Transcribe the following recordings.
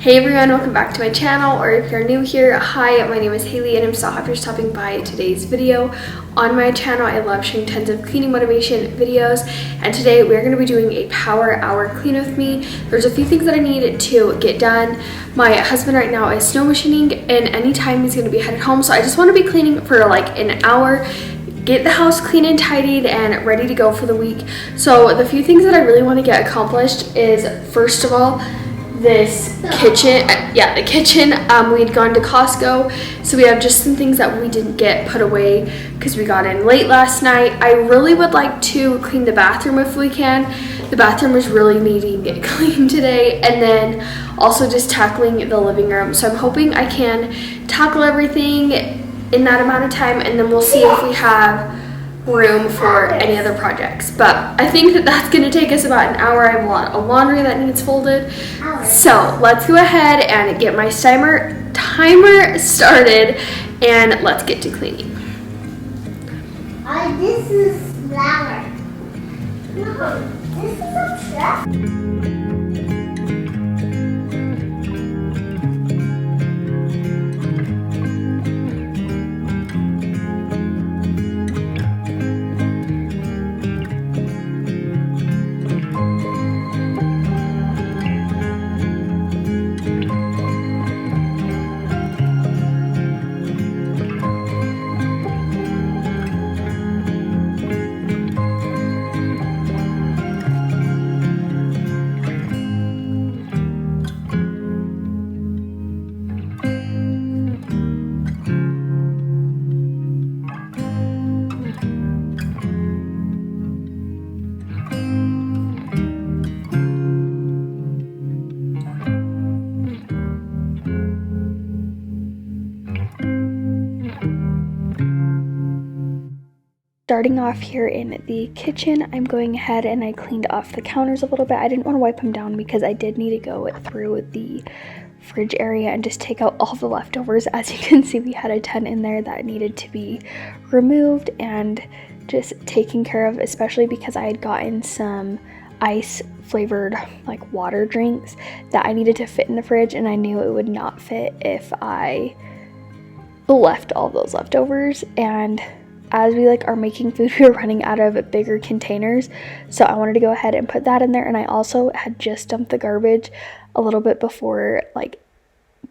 Hey everyone, welcome back to my channel, or if you're new here, hi, my name is Haley and I'm so happy you're stopping by today's video. On my channel, I love sharing tons of cleaning motivation videos, and today we're going to be doing a power hour clean with me. There's a few things that I need to get done. My husband right now is snow machining, and anytime he's going to be headed home, so I just want to be cleaning for like an hour, get the house clean and tidied and ready to go for the week. So the few things that I really want to get accomplished is, first of all, this kitchen. The kitchen. We had gone to Costco, so we have just some things that we didn't get put away because we got in late last night. I really would like to clean the bathroom if we can. The bathroom is really needing to get cleaned today, and then also just tackling the living room. So I'm hoping I can tackle everything in that amount of time, and then we'll see if we have room for any other projects. But I think that's going to take us about an hour. I have a lot of laundry that needs folded. So let's go ahead and get my timer started, and let's get to cleaning. This is flour. No, this is a trap. Starting off here in the kitchen, I'm going ahead and I cleaned off the counters a little bit. I didn't want to wipe them down because I did need to go through the fridge area and just take out all the leftovers. As you can see, we had a ton in there that needed to be removed and just taken care of, especially because I had gotten some ice flavored like water drinks that I needed to fit in the fridge, and I knew it would not fit if I left all those leftovers. And as we are making food, we were running out of bigger containers, so I wanted to go ahead and put that in there. And I also had just dumped the garbage a little bit before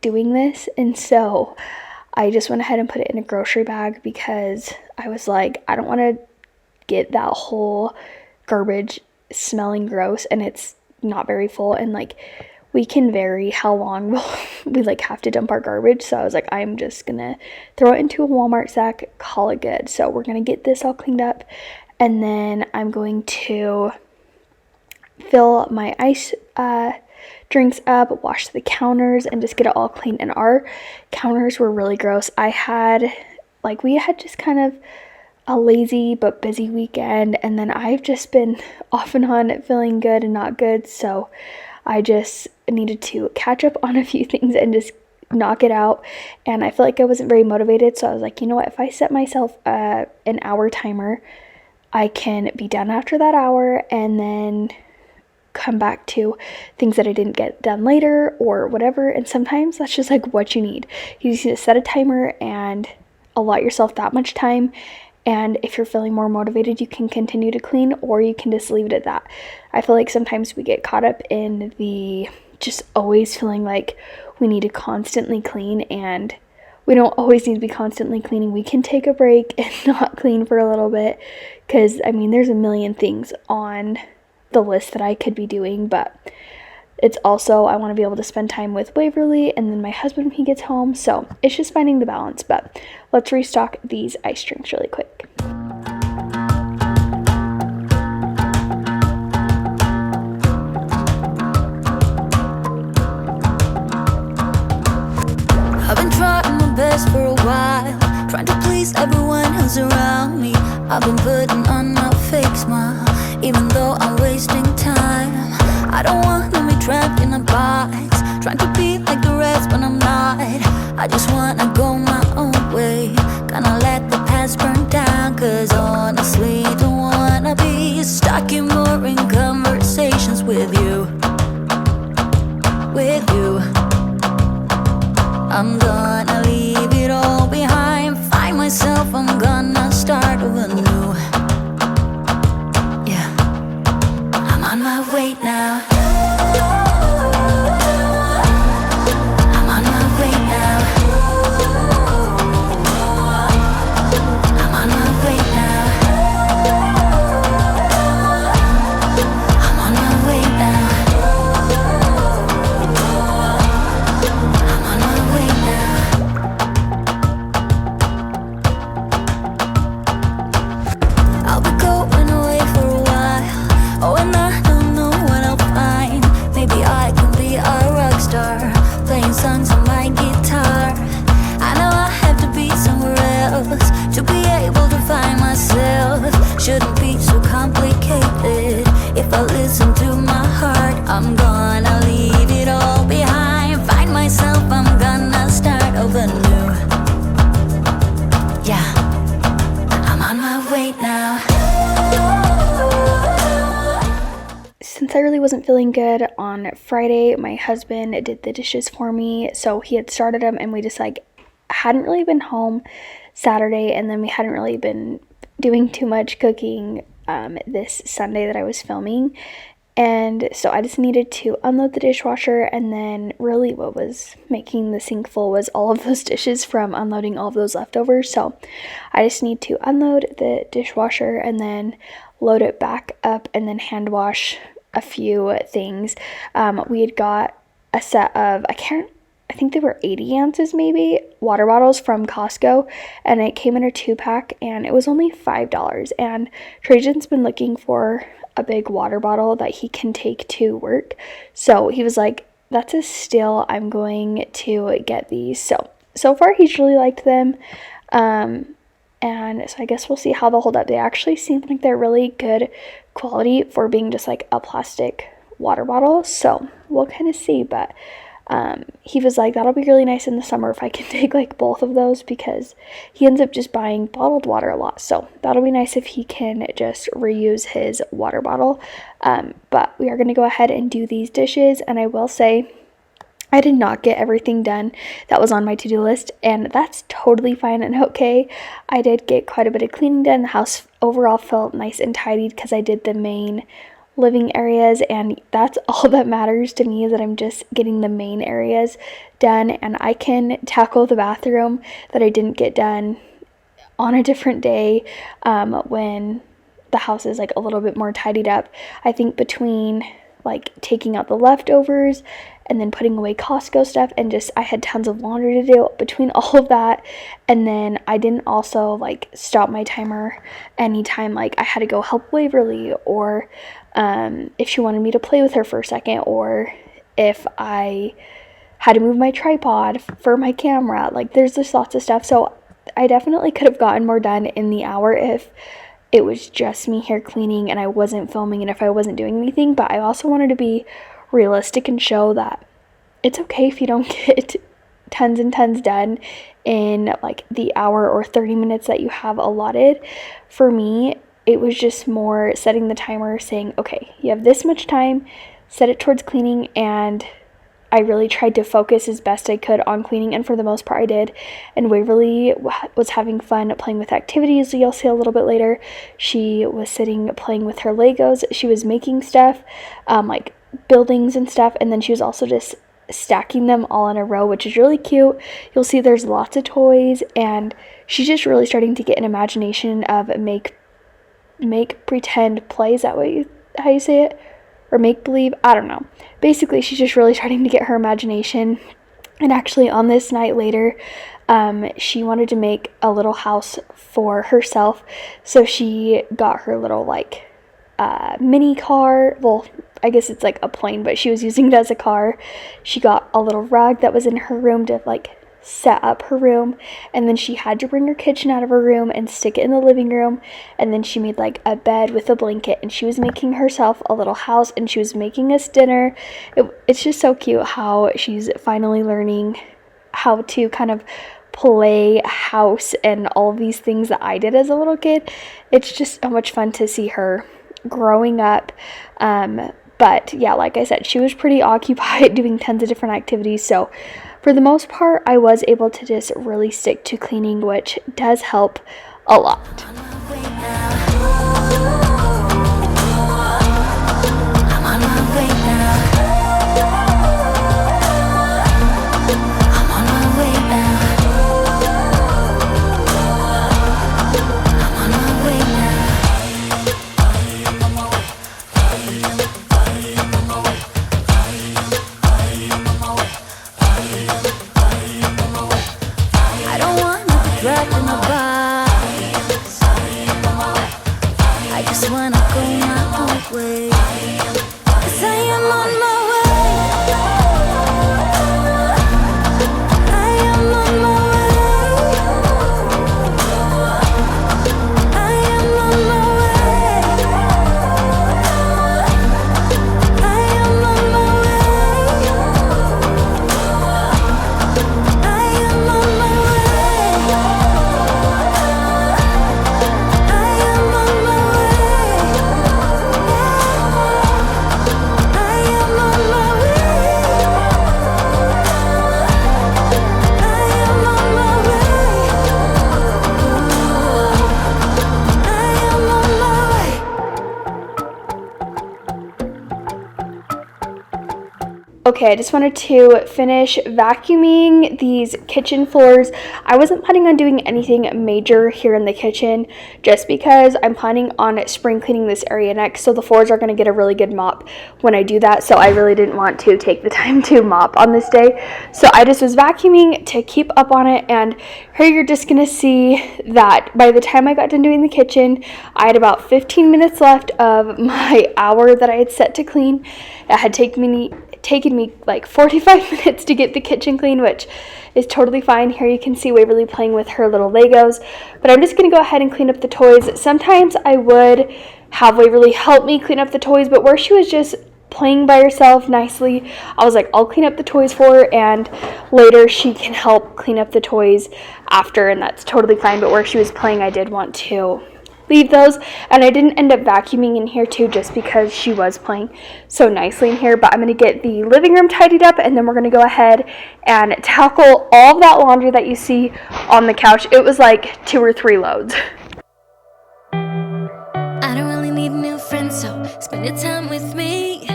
doing this, and so I just went ahead and put it in a grocery bag because I was like, I don't want to get that whole garbage smelling gross, and it's not very full, and we can vary how long we have to dump our garbage. So I was like, I'm just gonna throw it into a Walmart sack, call it good. So we're gonna get this all cleaned up, and then I'm going to fill my ice drinks up, wash the counters, and just get it all clean. And our counters were really gross. We had just kind of a lazy but busy weekend, and then I've just been off and on feeling good and not good, so I just needed to catch up on a few things and just knock it out. And I feel like I wasn't very motivated, so I was like, you know what, if I set myself an hour timer, I can be done after that hour and then come back to things that I didn't get done later or whatever. And sometimes that's just what you need. You just need to set a timer and allot yourself that much time. And if you're feeling more motivated, you can continue to clean, or you can just leave it at that. I feel like sometimes we get caught up in the just always feeling like we need to constantly clean, and we don't always need to be constantly cleaning. We can take a break and not clean for a little bit, because there's a million things on the list that I could be doing, but it's also, I want to be able to spend time with Waverly and then my husband when he gets home. So it's just finding the balance. But let's restock these ice drinks really quick. I've been trying my best for a while, trying to please everyone who's around me. I've been putting on my fake smile, even though I'm wasting time. I don't want to be trapped in a box, trying to be like the rest when I'm not. I just wanna go my own way, gonna let the past burn down. Cause honestly, don't wanna be stuck in boring conversations with you. I'm gonna leave it all behind. Find myself, I'm gonna start over new. Yeah, I'm on my way now. I'm on my way now. I'm on my way now. I'm on my way now. I'm on my way now. I'll be going away for a while. Oh, and I don't know what I'll find. Maybe I can be a rock star, playing songs on my guitar. I know I have to be somewhere else to be able to find myself. Shouldn't be so complicated if I listen to my heart. I'm gonna leave it all behind. Find myself, I'm gonna start over new. Yeah, I'm on my way now. Since I really wasn't feeling good on Friday, my husband did the dishes for me. So he had started them, and we just like hadn't really been home Saturday, and then we hadn't really been doing too much cooking this Sunday that I was filming. And so I just needed to unload the dishwasher, and then really what was making the sink full was all of those dishes from unloading all of those leftovers. So I just need to unload the dishwasher and then load it back up and then hand wash a few things. We had got a set of, I think they were 80 ounces maybe, water bottles from Costco, and it came in a 2-pack, and it was only $5. And Trajan's been looking for a big water bottle that he can take to work, so he was like, that's a steal, I'm going to get these. So far he's really liked them, and so I guess we'll see how they'll hold up. They actually seem like they're really good quality for being just like a plastic water bottle, so we'll kind of see. But he was like, that'll be really nice in the summer if I can take like both of those, because he ends up just buying bottled water a lot. So that'll be nice if he can just reuse his water bottle. But we are going to go ahead and do these dishes. And I will say, I did not get everything done that was on my to-do list, and that's totally fine and okay. I did get quite a bit of cleaning done. The house overall felt nice and tidied because I did the main living areas, and that's all that matters to me, is that I'm just getting the main areas done, and I can tackle the bathroom that I didn't get done on a different day when the house is like a little bit more tidied up. I think between like taking out the leftovers and then putting away Costco stuff, and just I had tons of laundry to do between all of that. And then I didn't also like stop my timer anytime like I had to go help Waverly, or if she wanted me to play with her for a second, or if I had to move my tripod for my camera. Like there's just lots of stuff. So I definitely could have gotten more done in the hour if it was just me here cleaning and I wasn't filming and if I wasn't doing anything. But I also wanted to be realistic and show that it's okay if you don't get tons and tons done in like the hour or 30 minutes that you have allotted. For me, it was just more setting the timer, saying, okay, you have this much time, set it towards cleaning. And I really tried to focus as best I could on cleaning, and for the most part I did. And Waverly was having fun playing with activities. You'll see a little bit later. She was sitting playing with her Legos. She was making stuff, like buildings and stuff, and then she was also just stacking them all in a row, which is really cute. You'll see there's lots of toys, and she's just really starting to get an imagination of make pretend play. Is that how you say it? Or make believe? I don't know. Basically, she's just really starting to get her imagination. And actually on this night later, she wanted to make a little house for herself. So she got her little like mini car. Well, I guess it's like a plane, but she was using it as a car. She got a little rug that was in her room to like set up her room, and then she had to bring her kitchen out of her room and stick it in the living room, and then she made like a bed with a blanket, and she was making herself a little house, and she was making us dinner. It's just so cute how she's finally learning how to kind of play house and all of these things that I did as a little kid. It's just so much fun to see her growing up. But yeah, like I said, she was pretty occupied doing tons of different activities. So for the most part, I was able to just really stick to cleaning, which does help a lot. Okay, I just wanted to finish vacuuming these kitchen floors. I wasn't planning on doing anything major here in the kitchen just because I'm planning on spring cleaning this area next, so the floors are going to get a really good mop when I do that, so I really didn't want to take the time to mop on this day. So I just was vacuuming to keep up on it, and here you're just going to see that by the time I got done doing the kitchen, I had about 15 minutes left of my hour that I had set to clean. It had taken me like 45 minutes to get the kitchen clean, which is totally fine. Here you can see Waverly playing with her little Legos, but I'm just going to go ahead and clean up the toys. Sometimes I would have Waverly help me clean up the toys, but where she was just playing by herself nicely, I was like, I'll clean up the toys for her, and later she can help clean up the toys after, and that's totally fine. But where she was playing, I did want to leave those, and I didn't end up vacuuming in here too just because she was playing so nicely in here. But I'm going to get the living room tidied up, and then we're going to go ahead and tackle all of that laundry that you see on the couch. It was like 2 or 3 loads. I don't really need new friends, so spend your time with me.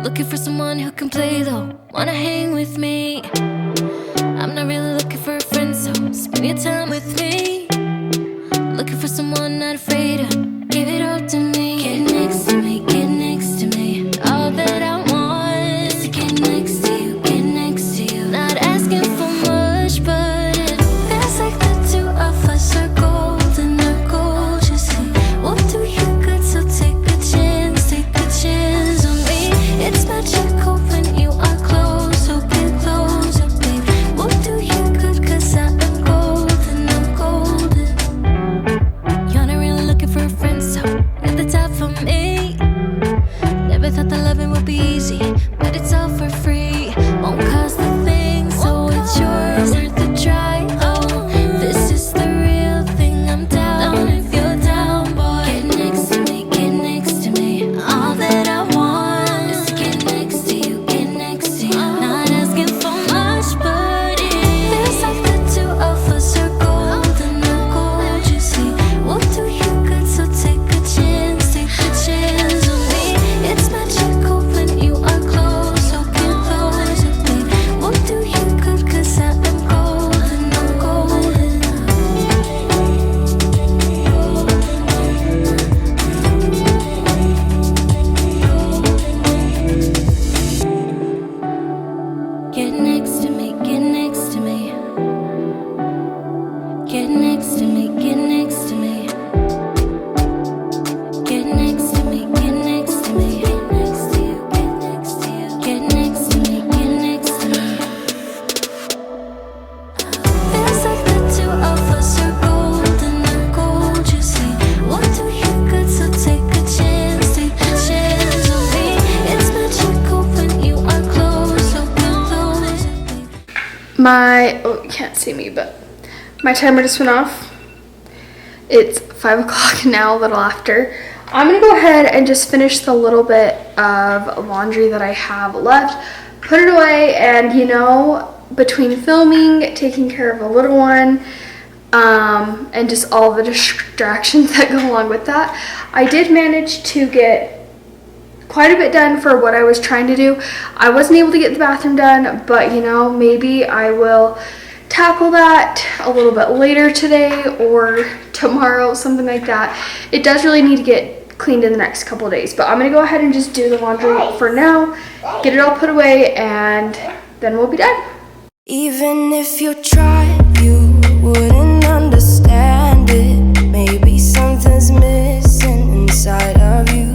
Looking for someone who can play though, wanna hang with me. I'm not really looking for a friend, so spend your time with me. Looking for someone not afraid to give it all to me. Get next to me, get next to me. All that I want is to get next to you, get next to you. Not asking for much, but it feels like the two of us are golden, are gold, you see. We'll do you good, so take a chance on me. It's magical when you are close, so get closer, babe. We'll do you good, cause I am golden, I'm golden. You're not really looking for a friend, so at the top for me. Never thought that loving would be easy, but it's all for free. Won't cost a thing, so it's yours, worth the try. Oh, this is the real thing, I'm down if you're down, boy. Get next to me, get next to me. All that I want is to get next to you, get next to you. Not asking for much, but it feels like the two of us are golden, are gold, you see. We'll do you good, so take a chance on me. It's magical when you are close, so get closer, babe. We'll do you good, cause I am golden, I'm golden. Get next to me, get next to me. Get next to me, get next to me. Get next to me, get next to me. Get next to you, get next to you. Get next to me, get next to me. Feels like the two of us are golden, are gold, you see. We'll do you good, so take a chance on me. It's magical when you are close, so get closer, babe. You can't see me, but my timer just went off. It's 5 o'clock now, a little after. I'm gonna go ahead and just finish the little bit of laundry that I have left, put it away, and you know, between filming, taking care of a little one, and just all the distractions that go along with that, I did manage to get quite a bit done for what I was trying to do. I wasn't able to get the bathroom done, but you know, maybe I will tackle that a little bit later today or tomorrow, something like that. It does really need to get cleaned in the next couple of days, but I'm gonna go ahead and just do the laundry for now, get it all put away, and then we'll be done. Even if you tried, you wouldn't understand it. Maybe something's missing inside of you.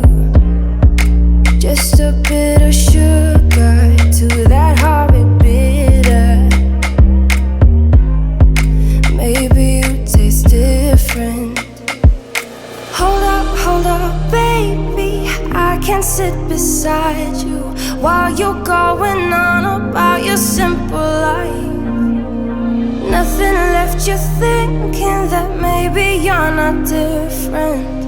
Just a bit of sugar to that horrid bitter. Maybe you taste different. Hold up, baby. I can sit beside you while you're going on about your simple life. Nothing left you thinking that maybe you're not different.